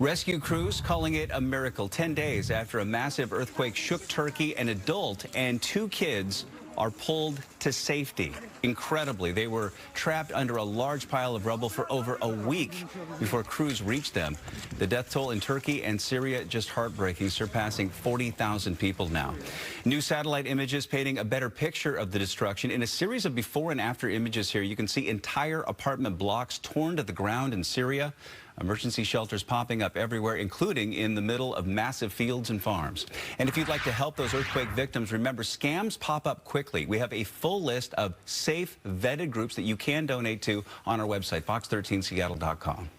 Rescue crews calling it a miracle. 10 days after a massive earthquake shook Turkey, an adult and 2 kids are pulled to safety. Incredibly, they were trapped under a large pile of rubble for over a week before crews reached them. The death toll in Turkey and Syria just heartbreaking, surpassing 40,000 people now. New satellite images painting a better picture of the destruction. In a series of before and after images here, you can see entire apartment blocks torn to the ground in Syria. Emergency shelters popping up everywhere, including in the middle of massive fields and farms. And if you'd like to help those earthquake victims, remember, scams pop up quickly. We have a full list of safe, vetted groups that you can donate to on our website, fox13seattle.com.